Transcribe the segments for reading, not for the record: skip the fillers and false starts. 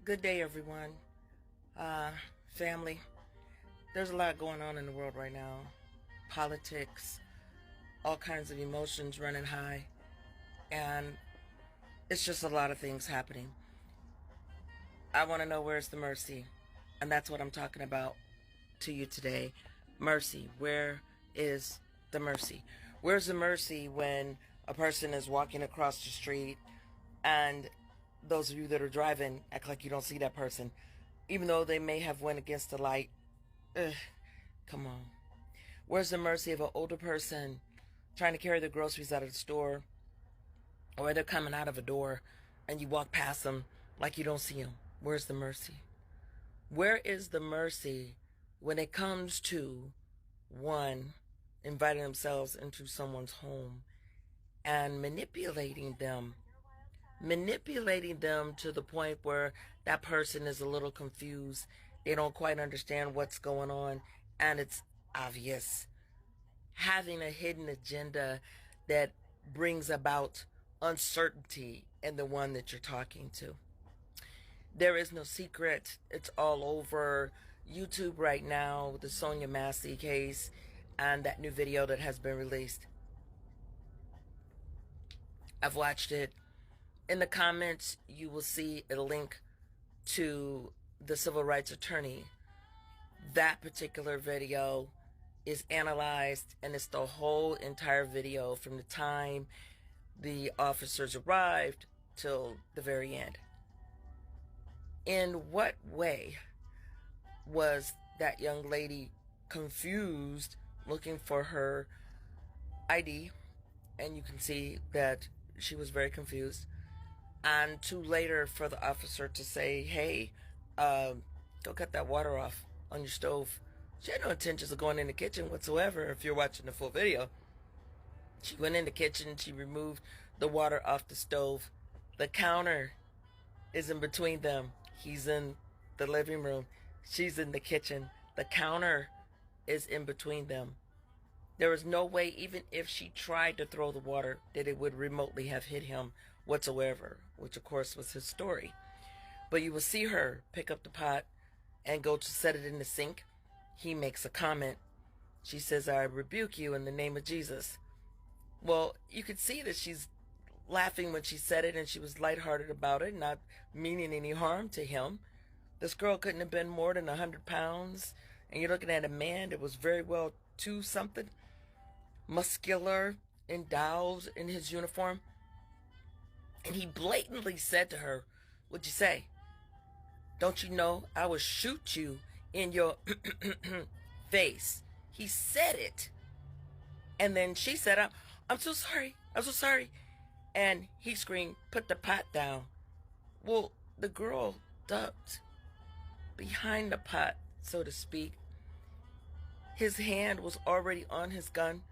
Good day, everyone. Family, there's a lot going on in the world right now. Politics, all kinds of emotions running high, and it's just a lot of things happening. I want to know, where's the mercy? And that's what I'm talking about to you today. Mercy. Where is the mercy? Where's the mercy when a person is walking across the street and those of you that are driving act like you don't see that person, even though they may have went against the light? Ugh, come on. Where's the mercy of an older person trying to carry their groceries out of the store, or they're coming out of a door and you walk past them like you don't see them? Where's the mercy? Where is the mercy when it comes to one inviting themselves into someone's home and manipulating them to the point where that person is a little confused. They don't quite understand what's going on, and it's obvious. Having a hidden agenda that brings about uncertainty in the one that you're talking to. There is no secret. It's all over YouTube right now, the Sonya Massey case and that new video that has been released. I've watched it. In the comments, you will see a link to the civil rights attorney. That particular video is analyzed, and it's the whole entire video from the time the officers arrived till the very end. In what way was that young lady confused looking for her ID? And you can see that she was very confused. And too later for the officer to say, hey, go cut that water off on your stove. She had no intentions of going in the kitchen whatsoever. If you're watching the full video, she went in the kitchen, she removed the water off the stove. The counter is in between them. He's in the living room, she's in the kitchen. The counter is in between them. There was no way, even if she tried to throw the water, that it would remotely have hit him whatsoever, which of course was his story. But you will see her pick up the pot and go to set it in the sink. He makes a comment. She says, I rebuke you in the name of Jesus. Well, you could see that she's laughing when she said it, and she was lighthearted about it, not meaning any harm to him. This girl couldn't have been more than 100 pounds. And you're looking at a man that was very well two something, muscular, endowed in his uniform. And he blatantly said to her, what'd you say? Don't you know I will shoot you in your face? He said it. And then she said, I'm so sorry. I'm so sorry. And he screamed, put the pot down. Well, the girl ducked behind the pot, so to speak. His hand was already on his gun,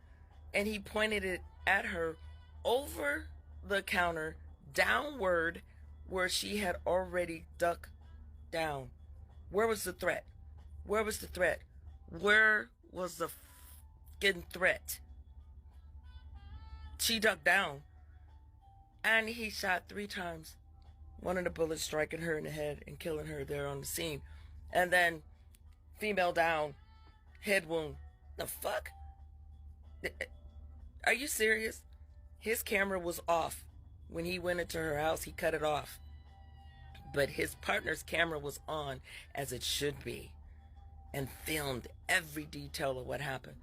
and he pointed it at her over the counter, downward, where she had already ducked down. Where was the threat? Where was the threat? Where was the fucking threat? She ducked down, and he shot 3 times. One of the bullets striking her in the head and killing her there on the scene. And then, female down, head wound. The fuck? Are you serious? His camera was off. When he went into her house, he cut it off. But his partner's camera was on, as it should be, and filmed every detail of what happened.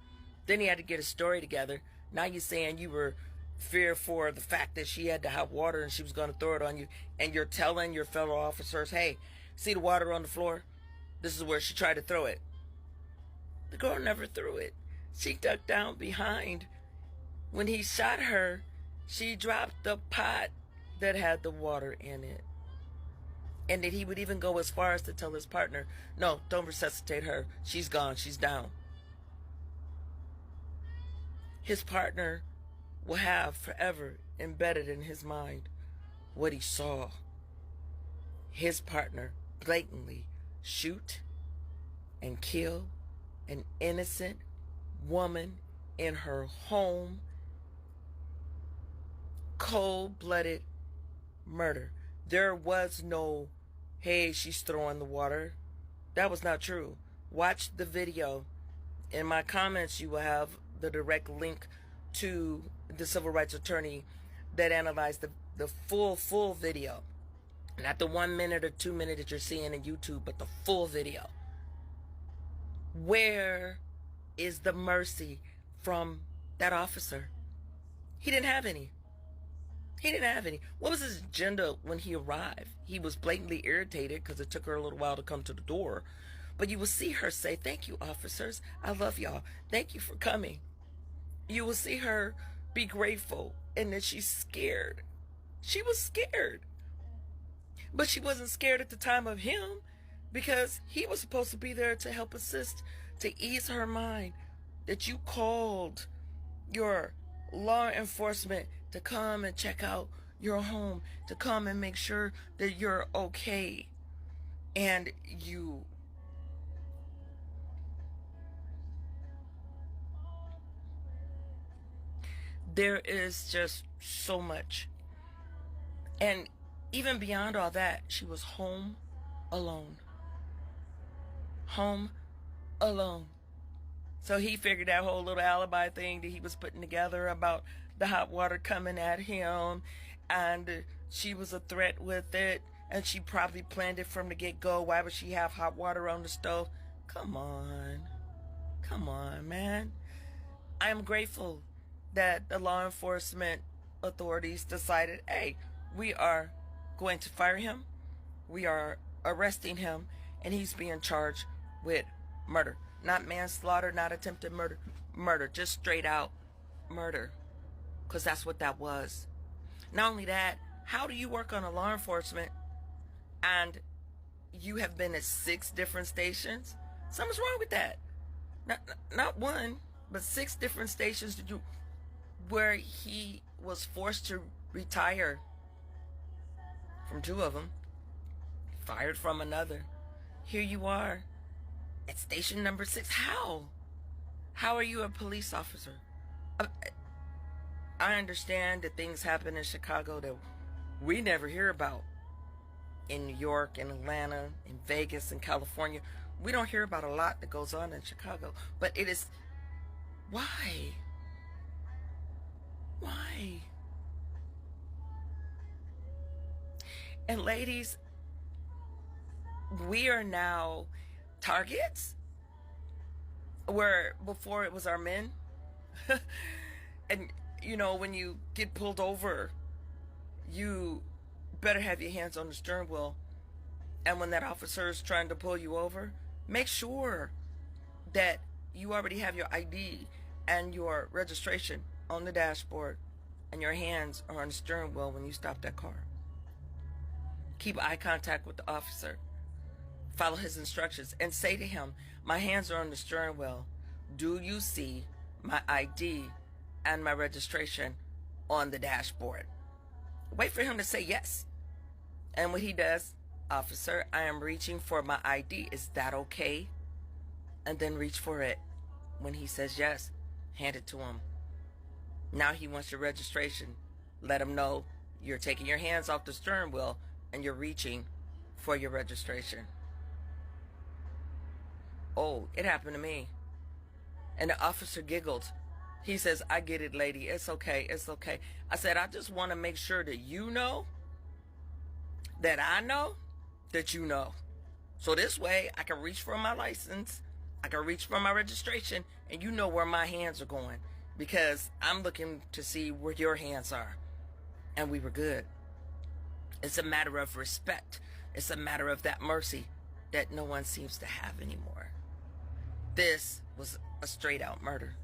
Then he had to get his story together. Now you're saying you were fear for the fact that she had to have water and she was going to throw it on you, and you're telling your fellow officers, hey, see the water on the floor? This is where she tried to throw it. The girl never threw it. She ducked down behind. When he shot her, she dropped the pot that had the water in it. And that he would even go as far as to tell his partner, no, don't resuscitate her. She's gone. She's down. His partner will have forever embedded in his mind what he saw. His partner blatantly shoot and kill an innocent woman in her home. Cold-blooded murder. There was no hey, she's throwing the water. That was not true. Watch the video. In my comments, you will have the direct link to the civil rights attorney that analyzed the full video. Not the 1 minute or 2 minute that you're seeing in YouTube, but the full video. Where is the mercy from that officer? He didn't have any. He didn't have any. What was his agenda when he arrived? He was blatantly irritated because it took her a little while to come to the door. But you will see her say, thank you, officers. I love y'all. Thank you for coming. You will see her be grateful and that she's scared. She was scared. But she wasn't scared at the time of him because he was supposed to be there to help assist, to ease her mind. That you called your law enforcement to come and check out your home, to come and make sure that you're okay. And there is just so much. And even beyond all that, she was home alone. Home alone. So he figured that whole little alibi thing that he was putting together about the hot water coming at him, and she was a threat with it, and she probably planned it from the get-go. Why would she have hot water on the stove? Come on, man. I am grateful that the law enforcement authorities decided, hey, we are going to fire him, we are arresting him, and he's being charged with murder. Not manslaughter, not attempted murder. Murder, just straight out murder. Because that's what that was. Not only that, how do you work on a law enforcement and you have been at 6 different stations? Something's wrong with that. Not one, but 6 different stations to do where he was forced to retire from 2 of them, fired from another. Here you are at station number 6. How are you a police officer? I understand that things happen in Chicago that we never hear about. In New York, in Atlanta, in Vegas, in California. We don't hear about a lot that goes on in Chicago. But it is... Why? Why? And ladies, we are now targets where before it was our men. And you know, when you get pulled over, you better have your hands on the steering wheel. And when that officer is trying to pull you over, make sure that you already have your ID and your registration on the dashboard and your hands are on the steering wheel when you stop that car. Keep eye contact with the officer. Follow his instructions and say to him, my hands are on the steering wheel. Do you see my ID and my registration on the dashboard? Wait for him to say yes. And when he does, officer, I am reaching for my ID. Is that okay? And then reach for it. When he says yes, hand it to him. Now he wants your registration. Let him know you're taking your hands off the steering wheel and you're reaching for your registration. Oh, it happened to me. And the officer giggled. He says, I get it, lady. It's okay. It's okay. I said, I just want to make sure that you know that I know that you know. So this way I can reach for my license. I can reach for my registration and you know where my hands are going because I'm looking to see where your hands are. And we were good. It's a matter of respect. It's a matter of that mercy that no one seems to have anymore. This was a straight out murder.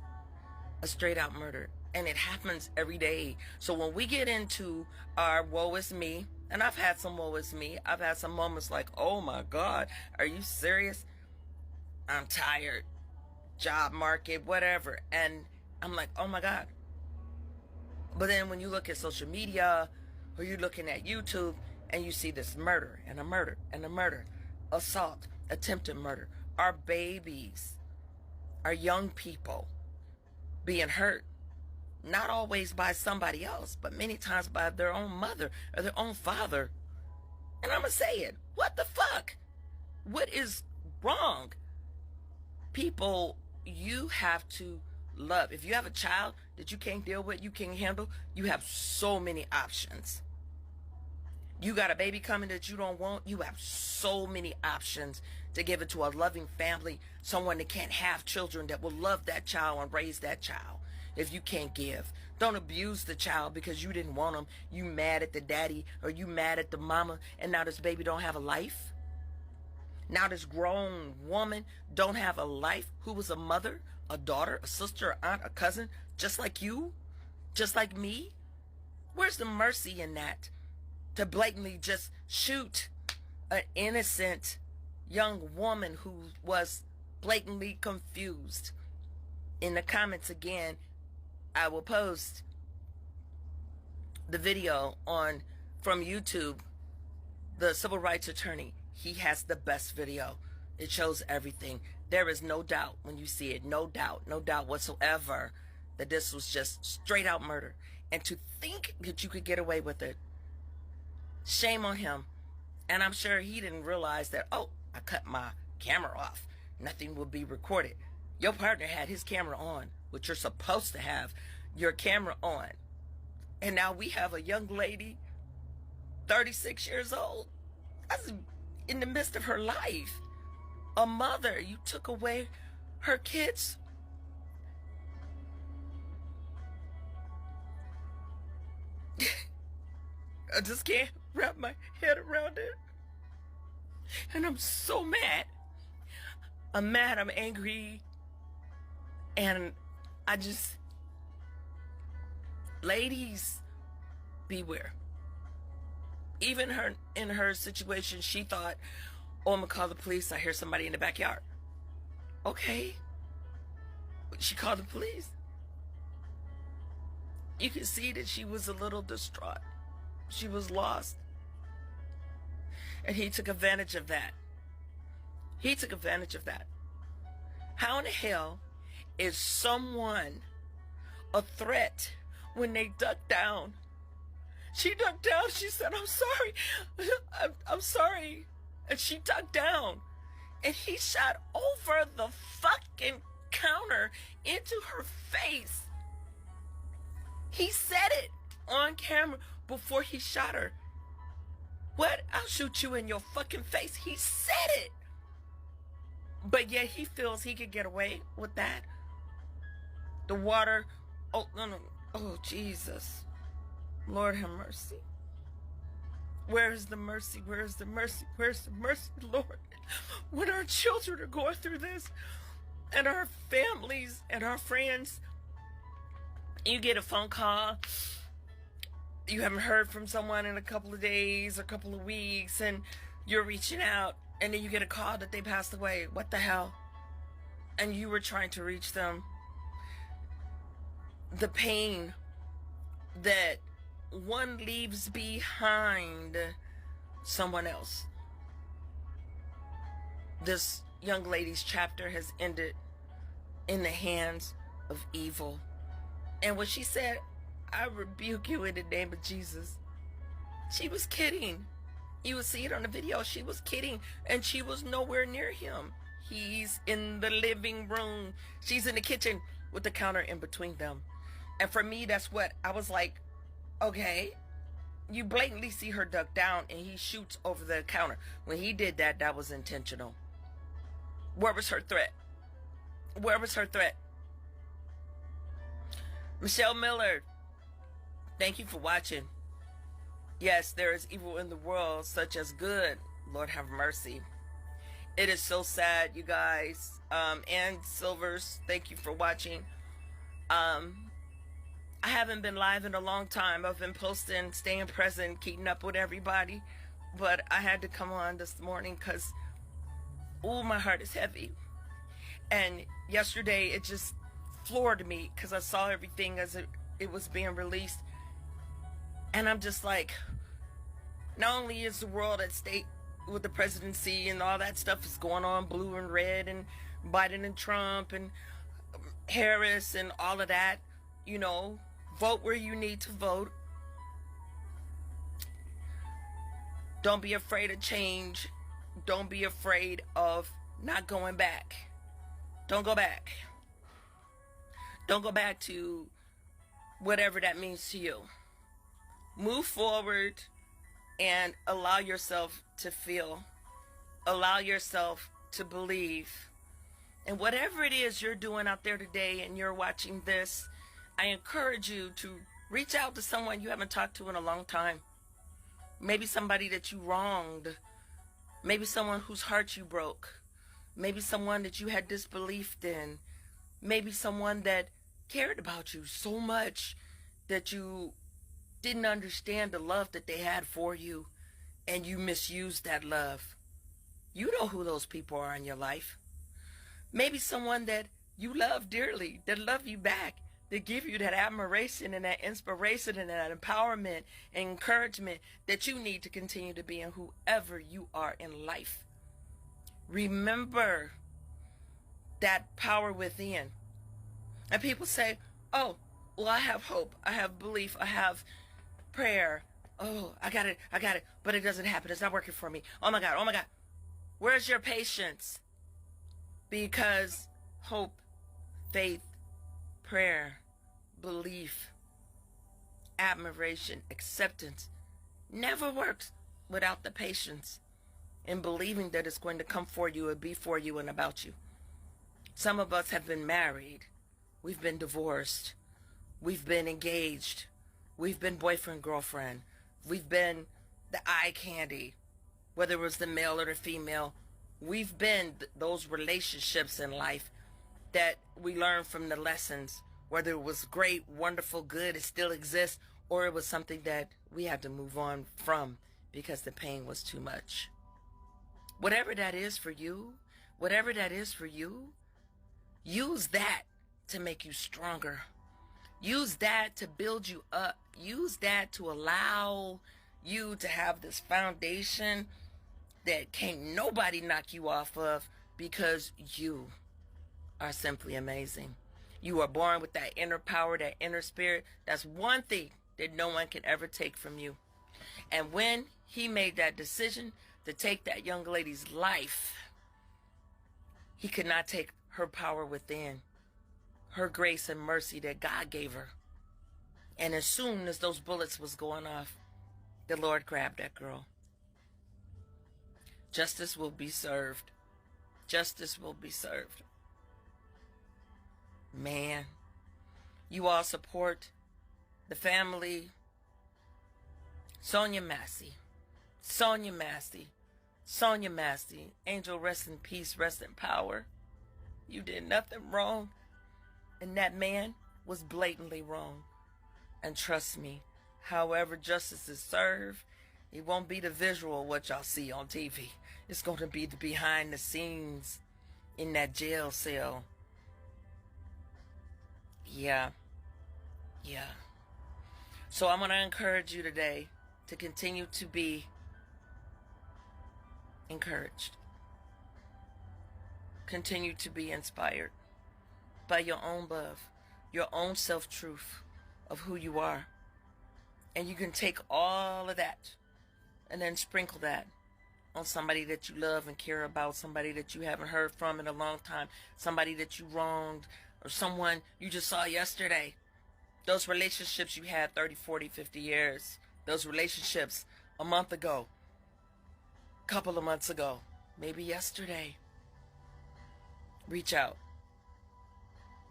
A straight out murder. And it happens every day. So when we get into our woe is me, and I've had some woe is me. I've had some moments like, oh my God, are you serious? I'm tired. Job market, whatever. And I'm like, oh my God. But then when you look at social media or you're looking at YouTube and you see this murder and a murder and a murder, assault, attempted murder, our babies, our young people being hurt, not always by somebody else, but many times by their own mother or their own father. And I'm going to say it. What the fuck? What is wrong? People, you have to love. If you have a child that you can't deal with, you can't handle, you have so many options. You got a baby coming that you don't want, you have so many options to give it to a loving family, someone that can't have children, that will love that child and raise that child. If you can't give, don't abuse the child because you didn't want them. You mad at the daddy or you mad at the mama, and now this baby don't have a life. Now this grown woman don't have a life, who was a mother, a daughter, a sister, a aunt, a cousin, just like you, just like me. Where's the mercy in that? To blatantly just shoot an innocent young woman who was blatantly confused. In the comments again, I will post the video from YouTube. The civil rights attorney, he has the best video. It shows everything. There is no doubt when you see it, no doubt whatsoever that this was just straight out murder. And to think that you could get away with it, shame on him. And I'm sure he didn't realize that, oh, I cut my camera off, nothing will be recorded. Your partner had his camera on, which you're supposed to have your camera on. And now we have a young lady, 36 years old, that's in the midst of her life. A mother, you took away her kids. I just can't wrap my head around it. And I'm so mad. I'm mad, I'm angry. And I just, ladies, beware. Even her, in her situation, she thought, oh, I'm gonna call the police, I hear somebody in the backyard. Okay. She called the police. You can see that she was a little distraught. She was lost. And he took advantage of that. He took advantage of that. How in the hell is someone a threat when they duck down? She ducked down. She said, I'm sorry. I'm sorry. And she ducked down. And he shot over the fucking counter into her face. He said it on camera before he shot her. What? I'll shoot you in your fucking face. He said it. But yet he feels he could get away with that. The water. Oh, no. Oh, Jesus. Lord have mercy. Where is the mercy? Where is the mercy? Where's the mercy, Lord? When our children are going through this, and our families and our friends, you get a phone call, you haven't heard from someone in a couple of days or a couple of weeks, and you're reaching out, and then you get a call that they passed away. What the hell? And you were trying to reach them. The pain that one leaves behind someone else. This young lady's chapter has ended in the hands of evil. And when she said, I rebuke you in the name of Jesus, she was kidding. You will see it on the video. She was kidding, and she was nowhere near him. He's in the living room. She's in the kitchen with the counter in between them. And for me, that's what I was like, okay, you blatantly see her duck down and he shoots over the counter. When he did that, that was intentional. Where was her threat? Where was her threat? Michelle Miller, thank you for watching. Yes, there is evil in the world, such as good. Lord have mercy. It is so sad, you guys. And Silvers, thank you for watching. I haven't been live in a long time. I've been posting, staying present, keeping up with everybody. But I had to come on this morning because, ooh, my heart is heavy. And yesterday, it just floored me because I saw everything as it was being released. And I'm just like, not only is the world at stake with the presidency and all that stuff is going on, blue and red, and Biden and Trump and Harris and all of that, you know, vote where you need to vote. Don't be afraid of change. Don't be afraid of not going back. Don't go back. Don't go back to whatever that means to you. Move forward and allow yourself to feel. Allow yourself to believe. And whatever it is you're doing out there today and you're watching this, I encourage you to reach out to someone you haven't talked to in a long time. Maybe somebody that you wronged. Maybe someone whose heart you broke. Maybe someone that you had disbelief in. Maybe someone that cared about you so much that you didn't understand the love that they had for you and you misused that love. You know who those people are in your life. Maybe someone that you love dearly, that love you back, that give you that admiration and that inspiration and that empowerment and encouragement that you need to continue to be in whoever you are in life. Remember that power within. And people say, oh, well, I have hope, I have belief, I have prayer. Oh, I got it, but it doesn't happen. It's not working for me. Oh my God. Where's your patience? Because hope, faith, prayer, belief, admiration, acceptance never works without the patience in believing that it's going to come for you and be for you and about you. Some of us have been married. We've been divorced. We've been engaged. We've been boyfriend, girlfriend. We've been the eye candy, whether it was the male or the female. We've been those relationships in life that we learned from the lessons, whether it was great, wonderful, good, it still exists, or it was something that we had to move on from because the pain was too much. Whatever that is for you, use that to make you stronger. Use that to build you up. Use that to allow you to have this foundation that can't nobody knock you off of, because you are simply amazing. You are born with that inner power, that inner spirit. That's one thing that no one can ever take from you. And when he made that decision to take that young lady's life, he could not take her power within, her grace and mercy that God gave her. And as soon as those bullets was going off, the Lord grabbed that girl. Justice will be served. Justice will be served. Man, you all support the family. Sonya Massey. Sonya Massey. Sonya Massey. Angel, rest in peace, rest in power. You did nothing wrong. And that man was blatantly wrong. And trust me, however justice is served, it won't be the visual what y'all see on TV. It's going to be the behind the scenes in that jail cell. Yeah. So I'm going to encourage you today to continue to be encouraged. Continue to be inspired by your own love, your own self-truth of who you are. And you can take all of that and then sprinkle that on somebody that you love and care about, somebody that you haven't heard from in a long time, somebody that you wronged, or someone you just saw yesterday. Those relationships you had 30, 40, 50 years. Those relationships a month ago, a couple of months ago, maybe yesterday. Reach out.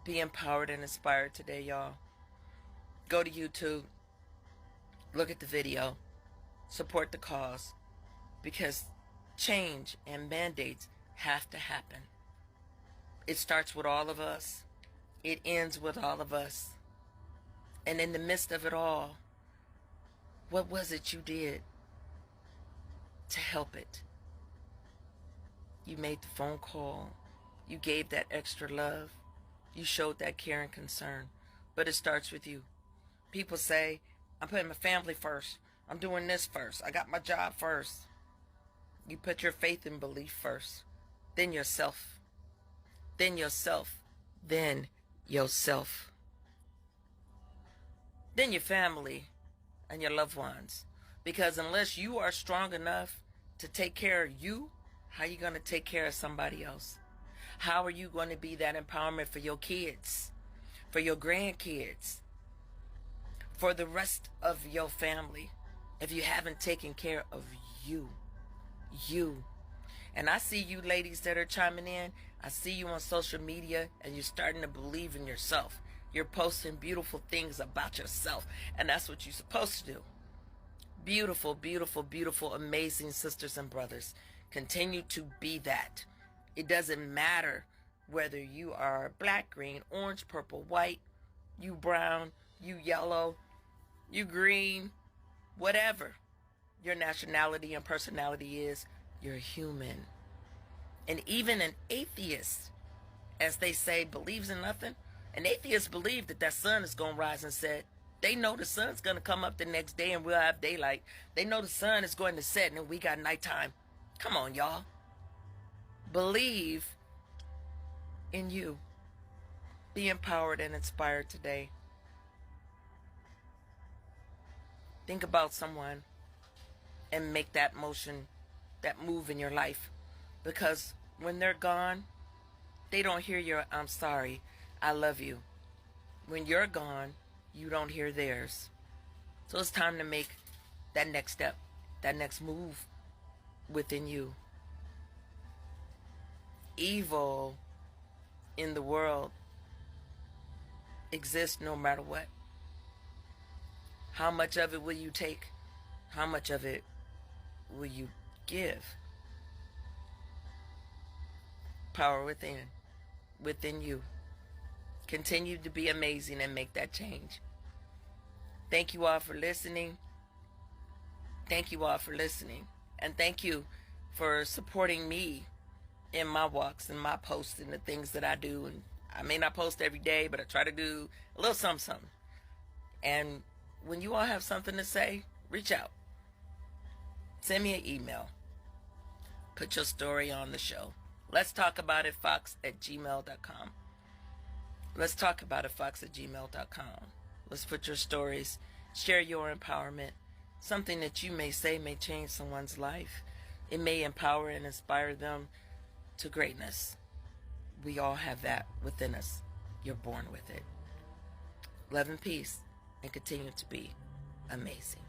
Be empowered and inspired today, y'all. Go to YouTube. Look at the video. Support the cause. Because change and mandates have to happen. It starts with all of us. It ends with all of us. And in the midst of it all, what was it you did to help it? You made the phone call. You gave that extra love. You showed that care and concern. But it starts with you. People say, I'm putting my family first. I'm doing this first. I got my job first. You put your faith and belief first. Then yourself. Then yourself. Then yourself. Then your family and your loved ones. Because unless you are strong enough to take care of you, how are you going to take care of somebody else? How are you going to be that empowerment for your kids, for your grandkids, for the rest of your family, if you haven't taken care of you? You. And I see you ladies that are chiming in. I see you on social media and you're starting to believe in yourself. You're posting beautiful things about yourself. And that's what you're supposed to do. Beautiful, beautiful, beautiful, amazing sisters and brothers. Continue to be that. It doesn't matter whether you are black, green, orange, purple, white, you brown, you yellow, you green, whatever your nationality and personality is, you're human. And even an atheist, as they say, believes in nothing. An atheist believes that that sun is going to rise and set. They know the sun's going to come up the next day and we'll have daylight. They know the sun is going to set and we got nighttime. Come on, y'all. Believe in you. Be empowered and inspired today. Think about someone and make that motion, that move in your life. Because when they're gone, they don't hear your "I'm sorry, I love you." When you're gone, you don't hear theirs. So it's time to make that next step, that next move within you. Evil in the world exists no matter what. How much of it will you take? How much of it will you give? Power within you. Continue to be amazing and make that change. Thank you all for listening. Thank you all for listening. And thank you for supporting me in my walks and my posts and the things that I do. And I may not post every day, but I try to do a little something. And when you all have something to say, reach out. Send me an email. Put your story on the show. Let's talk about it, fox@gmail.com. Let's talk about it, fox@gmail.com. Let's put your stories, share your empowerment. Something that you may say may change someone's life. It may empower and inspire them to greatness. We all have that within us. You're born with it. Love and peace, and continue to be amazing.